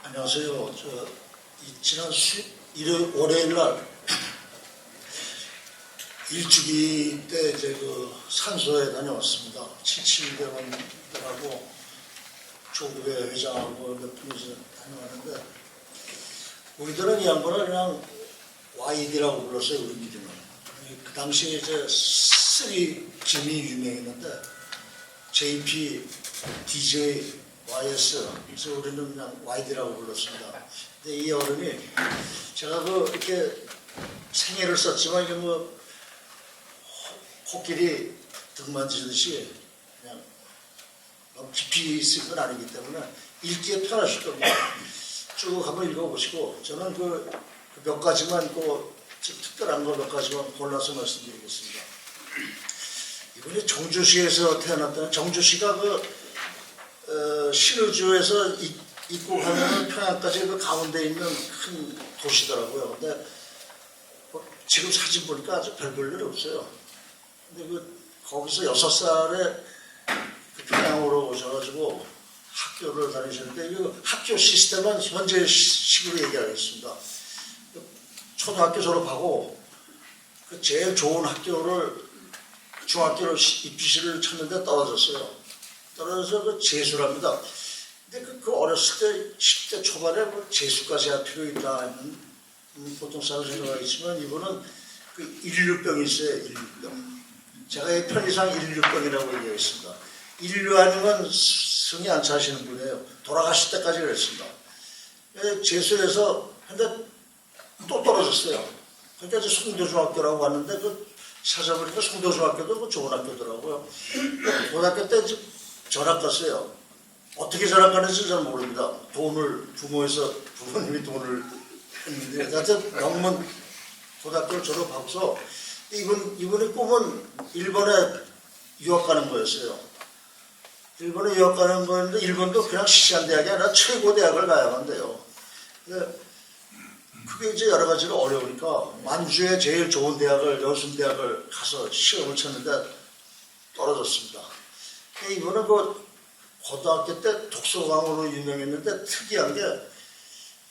안녕하세요. 지난 월요일 날 일주기 때 이제 산소에 다녀왔습니다. 77대원들하고 조국회 회장하고 몇 분이 다녀왔는데 우리들은 이 양반을 그냥 YD라고 불렀어요. 우리끼리는. 그 당시에 이제 3짐이 유명했는데 JP, DJ, YS, 그래서 우리는 그냥 YD라고 불렀습니다. 근데 이 어른이 제가 이렇게 생애를 썼지만 이게 코끼리 등 만지듯이 그냥 너무 깊이 있을 건 아니기 때문에 읽기에 편하실 겁니다. 쭉 한번 읽어보시고 저는 몇 가지만 좀 특별한 거 몇 가지만 골라서 말씀드리겠습니다. 이분이 정주시에서 태어났다는 정주시가 신의주에서 입국하면 평양까지 가운데 있는 큰 도시더라고요. 근데 지금 사진 보니까 아주 별볼 일이 없어요. 근데 거기서 6살에 평양으로 오셔가지고 학교를 다니셨는데 이 학교 시스템은 현재 식으로 얘기하겠습니다. 초등학교 졸업하고 제일 좋은 학교를 중학교로 입시를 쳤는데 떨어졌어요. 떨어져서 재수랍니다. 근데 어렸을 때 10대 초반에 재수까지 할 필요 있다. 보통 사람 생각하겠지만 이분은 인류병이 있어요. 인류병. 제가 이 편의상 인류병이라고 얘기하겠습니다. 인류 아니면 승이 안 차시는 분이에요. 돌아가실 때까지 그랬습니다. 재수해서 근데 또 떨어졌어요. 그러니까 이제 송도중학교라고 왔는데 찾아보니까 송도중학교도 좋은 학교더라고요. 고등학교 때 전학 갔어요. 어떻게 전학 가는지 잘 모릅니다. 부모님이 돈을 했는데, 하여튼 명문 고등학교를 졸업하고서 이분의 꿈은 일본에 유학 가는 거였어요. 일본에 유학 가는 거였는데, 일본도 그냥 시시한 대학이 아니라 최고 대학을 가야만 돼요. 근데 그게 이제 여러 가지로 어려우니까, 만주에 제일 좋은 대학을, 여순대학을 가서 시험을 쳤는데 떨어졌습니다. 이분은 고등학교 때 독서광으로 유명했는데 특이한 게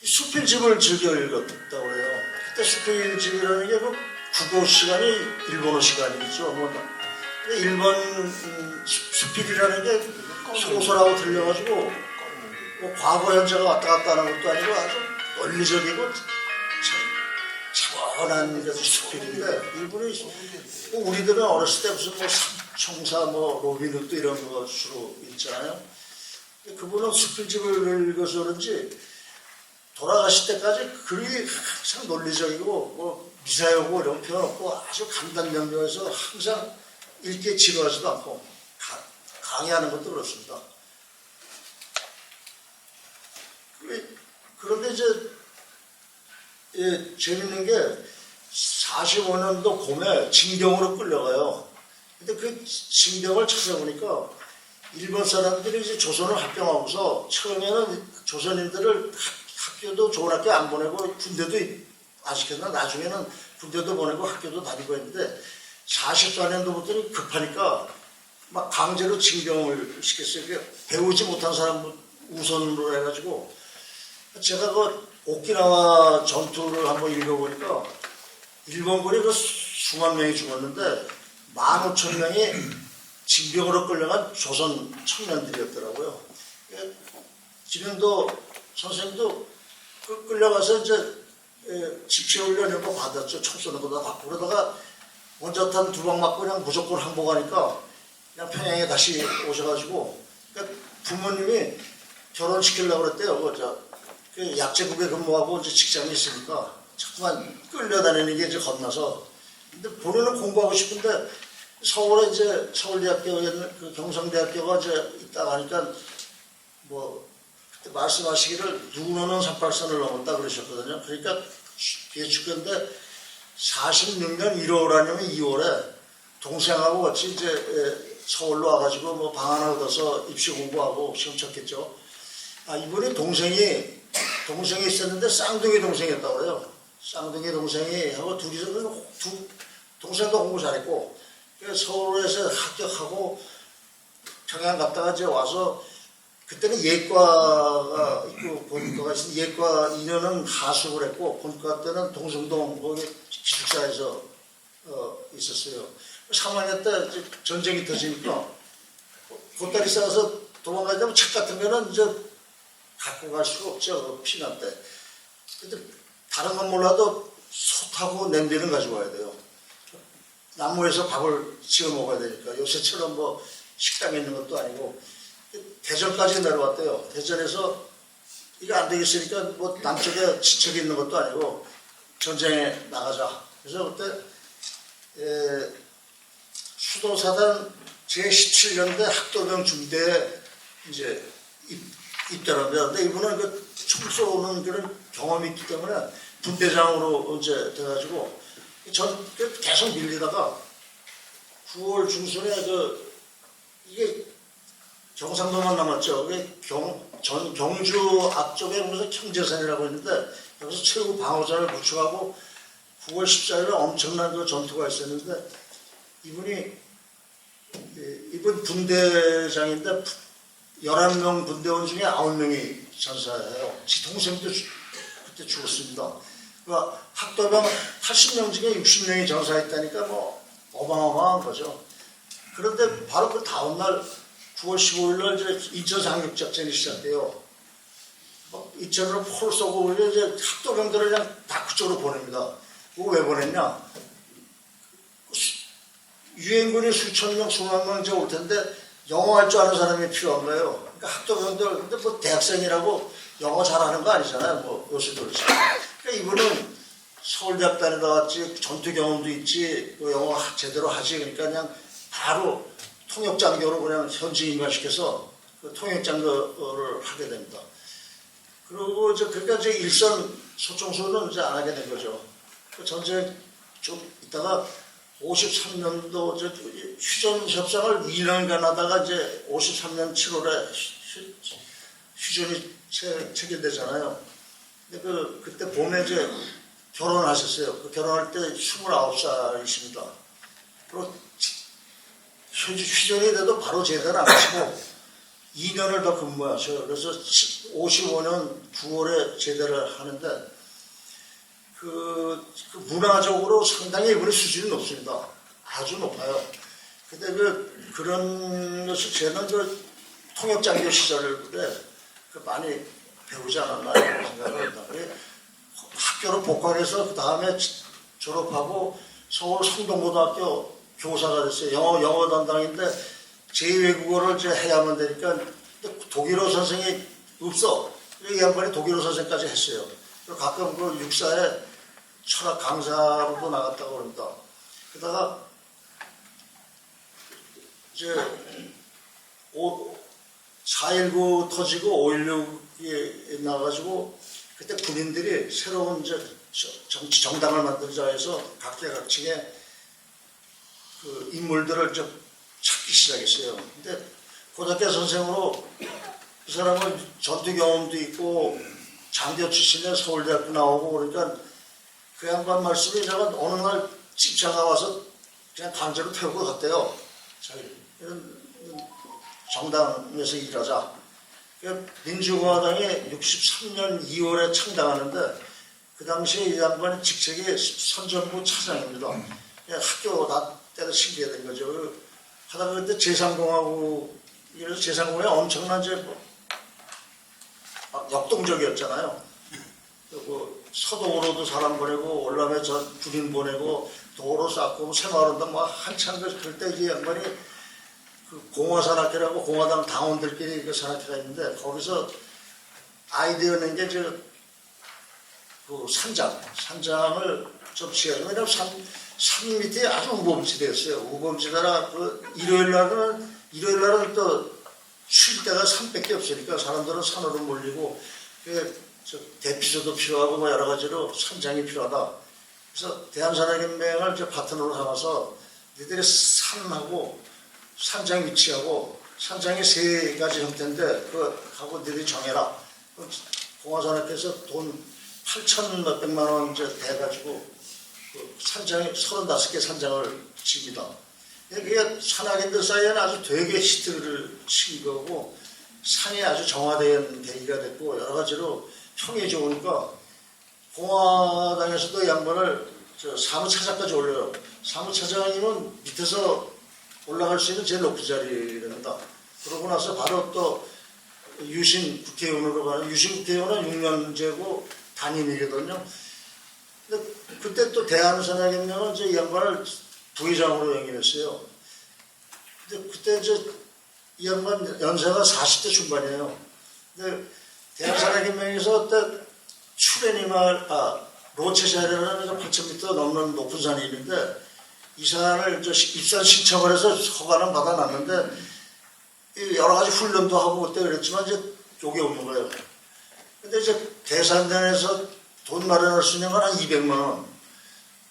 수필집을 즐겨 읽었다고 해요. 그때 수필집이라는 게 국어 시간이 일본어 시간이죠. 일본 수필이라는 게 소설하고 들려가지고 과거 현재가 왔다 갔다 하는 것도 아니고 아주 논리적이고 차분한 수필인데 이분이 우리들은 어렸을 때 무슨 삼총사 로빈후드 이런 거 주로 읽잖아요. 그분은 수필집을 읽어서 그런지 돌아가실 때까지 글이 항상 논리적이고 미사여고 이런 표현 없고 아주 간단명료해서 항상 읽기에 지루하지도 않고 강의하는 것도 그렇습니다. 그런데 이제 재밌는 게 45년도 봄에 징병으로 끌려가요. 근데 그 징병을 찾아보니까 일본 사람들이 이제 조선을 합병하고서 처음에는 조선인들을 학교도 좋은 학교 안 보내고 군대도 아시겠나? 나중에는 군대도 보내고 학교도 다니고 했는데 44년도부터는 급하니까 막 강제로 징병을 시켰어요. 배우지 못한 사람 우선으로 해가지고 제가 오키나와 전투를 한번 읽어보니까 일본군이 수만 명이 죽었는데 15,000명이 징병으로 끌려간 조선 청년들이었더라고요. 지금도 선생님도 끌려가서 이제 집체훈련 이런 거 받았죠. 총 쏘는 거 다 받고 그러다가 원자탄 2방 맞고 그냥 무조건 항복하니까 그냥 평양에 다시 오셔가지고 부모님이 결혼시키려고 그랬대요. 약제국에 근무하고 이제 직장이 있으니까 자꾸만 끌려다니는 게 이제 겁나서. 근데 본인은 공부하고 싶은데 서울에 이제 서울대학교에 있는 경성대학교가 이제 있다가 하니까 그때 말씀하시기를 누구는 38선을 넘었다 그러셨거든요. 그러니까 예측근데 46년 1월 아니면 2월에 동생하고 같이 이제 서울로 와가지고 방 하나 얻어서 입시 공부하고 시험 쳤겠죠. 이분이 동생이 있었는데 쌍둥이 동생이었다고 해요. 쌍둥이 동생이 하고 둘이서 동생도 공부 잘했고 서울에서 합격하고 평양 갔다가 이제 와서 그때는 예과가 있고 본과가 예과가 있었는데 예과 2년은 하숙을 했고 본과 때는 동성동 거기 기숙사에서 있었어요. 3학년 때 이제 전쟁이 터지니까 보따리 싸서 도망가려면 책 같은 거는 이제 갖고 갈 수가 없죠. 피난 때. 근데 다른 건 몰라도 솥하고 냄비는 가지고 와야 돼요. 나무에서 밥을 지어 먹어야 되니까 요새처럼 뭐 식당에 있는 것도 아니고 대전까지 내려왔대요. 대전에서 이거 안 되겠으니까 뭐 남쪽에 친척이 있는 것도 아니고 전쟁에 나가자. 그래서 그때 수도사단 제17년대 학도병 중대에 이제 입대를 합니다. 근데 이분은 그 총 쏘는 그런 경험이 있기 때문에 분대장으로 이제 돼가지고 전 계속 밀리다가 9월 중순에 이게 경상도만 남았죠. 그게 경주 앞쪽에 무슨 경제산이라고 있는데 여기서 최후 방어선을 구축하고 9월 14일에 엄청난 그 전투가 있었는데 이분 분대장인데 11명 분대원 중에 9명이 전사해요. 지 동생도 그때 죽었습니다. 그러니까 학도병 80명 중에 60명이 전사했다니까 뭐 어마어마한 거죠. 그런데 바로 그 다음날 9월 15일 날 이제 인천 상륙작전이 시작돼요. 인천으로 포를 쏘고 이제 학도병들을 그냥 다 그쪽으로 보냅니다. 그거 왜 보냈냐? 유엔군이 수천 명, 수만 명 이제 올 텐데 영어 할 줄 아는 사람이 필요한 거예요. 그러니까 학도병들, 근데 뭐 대학생이라고 영어 잘하는 거 아니잖아요. 뭐 요새도 그렇지. 그러니까 이분은 서울대학 다니다 왔지, 전투 경험도 있지, 뭐 영어 제대로 하지. 그러니까 그냥 바로 통역장교로 그냥 현지 임관시켜서 그 통역장교를 하게 됩니다. 그리고 그러니까 이제 일선 소총수는 이제 안 하게 된 거죠. 그 전쟁 좀 있다가 53년도 휴전 협상을 2년간 하다가 이제 53년 7월에 휴전이 체결되잖아요. 근데 그때 봄에 이제 결혼하셨어요. 그 결혼할 때 29살이십니다. 그리고 휴전이 돼도 바로 제대로 안 하시고 2년을 더 근무하셔요. 그래서 55년 9월에 제대를 하는데 그 문화적으로 상당히 이분의 수준이 높습니다. 아주 높아요. 근데 그런 것을 저는 통역장교 시절에 많이 배우지 않았나 이런 생각을 합니다. 학교를 복학해서 그 다음에 졸업하고 서울 성동고등학교 교사가 됐어요. 영어 담당인데 제2외국어를 이제 해야만 되니까 독일어 선생이 없어. 이 양반이 독일어 선생까지 했어요. 가끔 그 육사에 철학 강사로도 나갔다고 그럽니다. 그러다가 이제 4.19 터지고 5.16에 나가가지고 그때 군인들이 새로운 정당을 만들자 해서 각계각층에 그 인물들을 좀 찾기 시작했어요. 근데 고등학교 선생으로 그 사람은 전투 경험도 있고 장교 출신에 서울대학교 나오고 그러니까 그 양반 말씀이 제가 어느 날 집차가 와서 그냥 강제로 태우고 갔대요. 이런 정당에서 일하자. 민주공화당이 63년 2월에 창당하는데 그 당시에 이 양반의 직책이 선전부 차장입니다. 학교 나 때도 신기해 된 거죠. 하다가 그때 제3공화국이라서 제3공화국이 엄청난 역동적이었잖아요. 서동으로도 사람 보내고 월남에 군인 보내고 도로 쌓고 새마을운동 막 한참 그럴 때 이 양반이 그 공화산악회라고 공화당 당원들끼리 그 산악회가 있는데 거기서 아이디어 낸 게 그 산장을 좀 지어서 왜냐면 산 밑에 아주 우범지대였어요. 우범지대라 일요일 날은 또 쉴 데가 산밖에 없으니까 사람들은 산으로 몰리고 대피소도 필요하고 뭐 여러 가지로 산장이 필요하다. 그래서 대한산악연맹을 파트너로 삼아서 니들이 산하고 산장 위치하고 산장이 3가지 형태인데 그하고 니들이 정해라. 공화산악회에서 돈 8천 몇백만 원 대가지고 산장이 35개 산장을 칩니다. 그게 산악인들 사이에는 아주 되게 히트를 친 거고 상이 아주 정화된 계기가 됐고 여러 가지로 평이 좋으니까 공화당에서도 양반을 사무차장까지 올려요. 사무차장이면 밑에서 올라갈 수 있는 제일 높은 자리랍니다. 그러고 나서 바로 또 유신 국회의원으로 가는 유신 국회의원은 6년제고 단임이거든요. 근데 그때 또 대한선야경영은 이 양반을 부의장으로 영입했어요. 근데 그때 이 양반 연세가 40대 중반이에요. 근데 대한선야경영에서 그때 로체샤르라는 8,000m 넘는 높은 산이 있는데 이 산을 입산 신청을 해서 허가는 받아놨는데 여러 가지 훈련도 하고 그때 그랬지만 이제 여기 오는 거예요. 근데 이제 대산단에서 돈 마련할 수 있는 건 한 200만 원.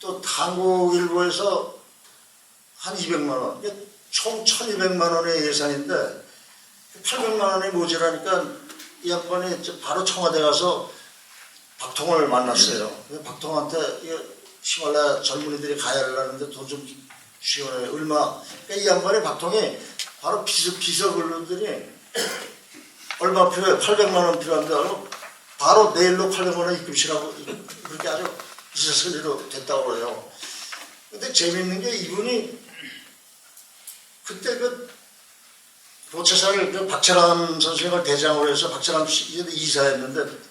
또 한국일보에서 한 200만 원. 총 1,200만 원의 예산인데 800만 원이 모자라니까 이 양반이 바로 청와대 가서 박통을 만났어요. 박통한테 시발라 젊은이들이 가야 하려는데 돈 좀 지원해. 얼마. 그러니까 이 양반이 박통이 바로 비서 걸로들이 얼마 필요해? 800만 원 필요한데 바로 내일로 800만 원 입금시라고 그렇게 아주 이사슬리로 됐다고 그래요. 근데 재밌는 게 이분이 그때 로체사를 박철암 선생님을 대장으로 해서 박철암 이사했는데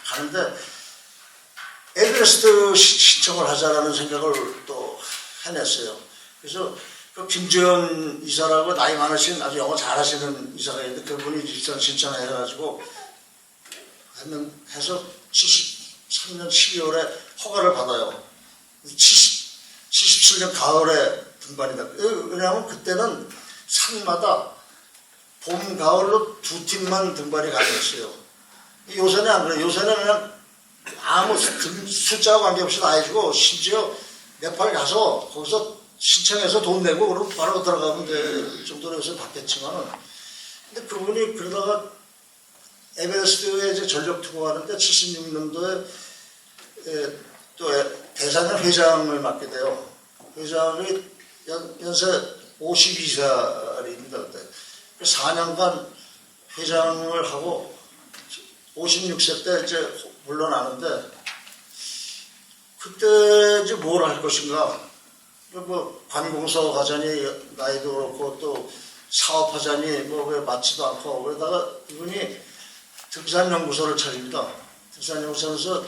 가는데 에베레스트 신청을 하자라는 생각을 또 해냈어요. 그래서 김주현 이사라고 나이 많으신 아주 영어 잘하시는 이사가 있는데 그분이 일단 신청을 해가지고 해서 73년 12월에 허가를 받아요. 77년 가을에 등반이다. 왜냐하면 그때는 산마다 봄, 가을로 두 팀만 등반이 가능했어요. 요새는 안 그래요. 요새는 그냥 아무 숫자와 관계없이 다 해주고 심지어 네팔 가서 거기서 신청해서 돈 내고 그럼 바로 들어가면 될 정도로 요새 바뀌었지만은 근데 그분이 그러다가 에베레스트에 이제 전력 투구하는데 76년도에 또 대사년 회장을 맡게 돼요. 회장이 연세 52살입니다. 그때 4년간 회장을 하고 56세 때 이제 물러나는데 그때 이제 뭘 할 것인가? 뭐 관공서 가자니 나이도 그렇고 또 사업하자니 뭐 왜 맞지도 않고 그러다가 이분이 등산연구소를 차립니다. 등산연구소에서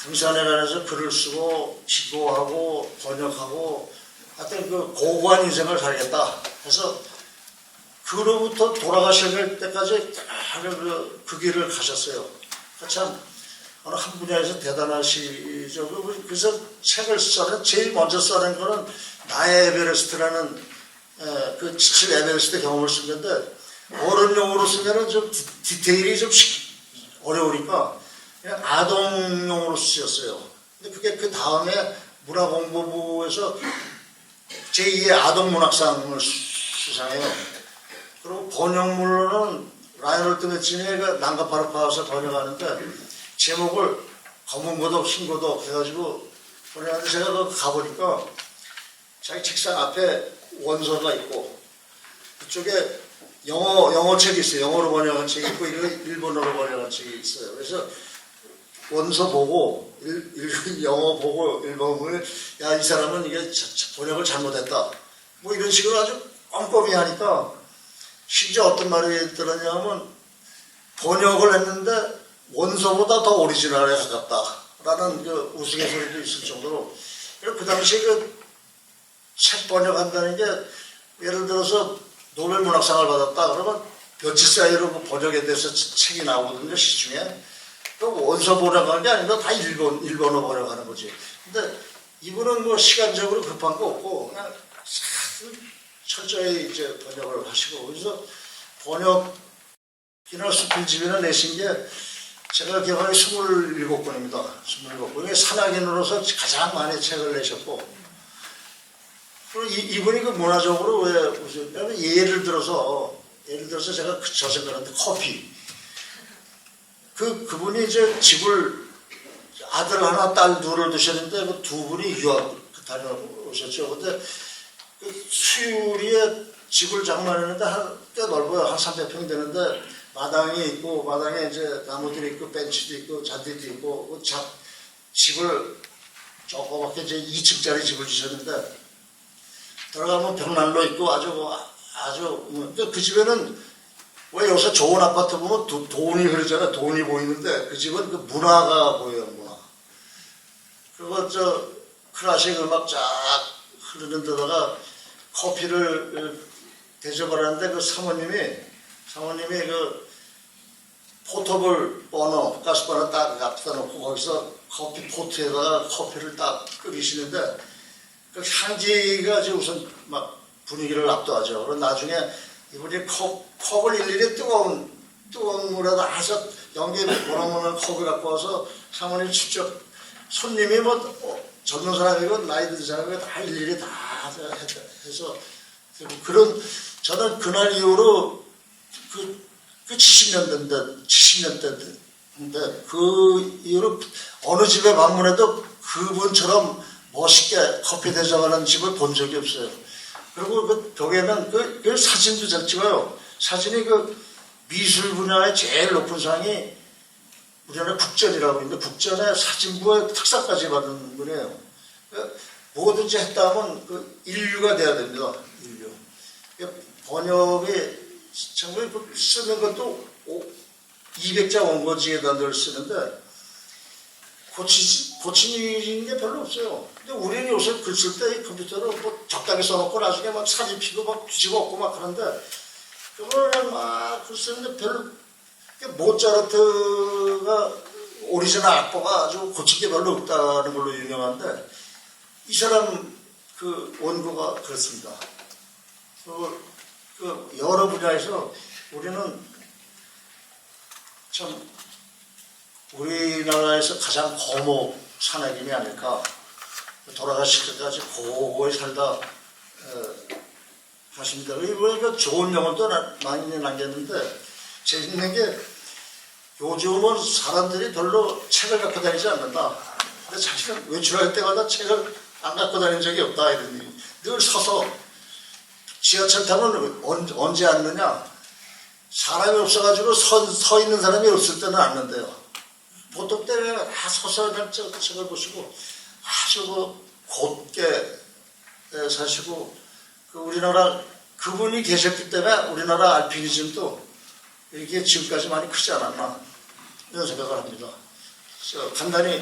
등산에 관해서 글을 쓰고 지도하고 번역하고 하여튼 고고한 인생을 살겠다 해서 그로부터 돌아가실 때까지 그 길을 가셨어요. 참 어느 한 분야에서 대단하시죠. 그래서 책을 제일 먼저 써낸 거는 나의 에베레스트라는 그 77 에베레스트 경험을 쓴 건데 어른용으로 쓰면은 좀 디테일이 좀 어려우니까 그냥 아동용으로 쓰였어요. 근데 그게 그 다음에 문화공보부에서 제2의 아동문학상을 수상해요. 그리고 번역물로는 라이널드 매치니의 난가파르파우스 번역하는데 제목을 검은 고독, 흰 고독 해가지고 번역하는데 제가 가보니까 자기 책상 앞에 원서가 있고 그쪽에 영어 책이 있어요. 영어로 번역한 책이 있고 일본어로 번역한 책이 있어요. 그래서 원서 보고 영어 보고 일본어를 야, 이 사람은 이게 번역을 잘못했다. 뭐 이런 식으로 아주 꼼꼼히 하니까 심지어 어떤 말이 들었냐면 번역을 했는데 원서보다 더 오리지널에 가깝다라는 그 우스갯소리도 있을 정도로 그 당시에 책 번역한다는 게 예를 들어서 노벨 문학상을 받았다 그러면 며칠 사이로 번역에 대해서 책이 나오거든요. 시중에. 원서 번역하는 게 아니라 다 일본어 번역하는 거지. 근데 이분은 뭐 시간적으로 급한 거 없고 그냥 철저히 이제 번역을 하시고 그래서 번역이나 수필집이나 내신 게 제가 기억하기에 27권입니다. 27권. 산악인으로서 가장 많이 책을 내셨고 그리고 이분이 그 문화적으로 왜 웃으냐면 예를 들어서 제가 저 생각하는데 커피. 그분이 이제 집을 아들 하나 딸 둘을 두셨는데 그 두 분이 유학 다녀오셨죠. 근데 그 수유리에 집을 장만했는데 꽤 넓어요. 한 300평 되는데 마당이 있고 마당에 이제 나무들이 있고 벤치도 있고 잔디도 있고 집을 조그맣게 이제 2층짜리 집을 지셨는데 들어가면 벽난로 있고 그 집에는 왜 요새 좋은 아파트 보면 돈이 흐르잖아. 돈이 보이는데 그 집은 그 문화가 보여요. 문화. 그리고 클래식 음악 쫙 흐르는 데다가 커피를 대접을 하는데 그 사모님이 그 포터블 버너, 가스버너 딱 앞에다 놓고 거기서 커피 포트에다가 커피를 딱 끓이시는데 그 향기가 이제 우선 막 분위기를 압도하죠. 그리고 나중에 이분이 컵을 일일이 뜨거운 물에다 해서 연기에 모락모락 컵을 갖고 와서 사모님 직접 손님이 젊은 사람이고 나이 든 사람이고 다 일일이 다 해서 그런 저는 그날 이후로 그 70년대인데 그 이후로 어느 집에 방문해도 그분처럼 멋있게 커피 대접하는 집을 본 적이 없어요. 그리고 그 벽에는 그 사진도 잘 찍어요. 사진이 그 미술 분야의 제일 높은 상이 우리나라 국전이라고 있는데 국전의 사진부의 특사까지 받은 분이에요. 뭐든지 했다면 그 인류가 돼야 됩니다. 인류. 번역이 정말 쓰는 것도 200자 원고지에다 늘 쓰는데 고치는 게 별로 없어요. 근데 우리는 요새 글 쓸 때 이 컴퓨터로 적당히 써놓고 나중에 막 사진 피고 막 뒤집어 엎고 막 그런데 그거를 막 글 쓰는데 별로 모차르트가 오리지널 악보가 아주 고칠 게 별로 없다는 걸로 유명한데 이 사람 그 원고가 그렇습니다. 그 여러 분야에서 우리는 참 우리나라에서 가장 거목 산악인이 아닐까. 돌아가실 때까지 고고히 살다 하십니다. 이번에 좋은 영혼도 많이 남겼는데 재밌는 게 요즘은 사람들이 별로 책을 갖고 다니지 않는다. 근데 자기는 외출할 때마다 책을 안 갖고 다닌 적이 없다 이러니 늘 서서 지하철 타면 언제 앉느냐. 사람이 없어가지고 서 있는 사람이 없을 때는 앉는데요. 보통 때는 다 서서 그냥 책을 보시고 아주 곧게 사시고 우리나라 그분이 계셨기 때문에 우리나라 알피니즘도 이게 지금까지 많이 크지 않았나 이런 생각을 합니다. 그래서 간단히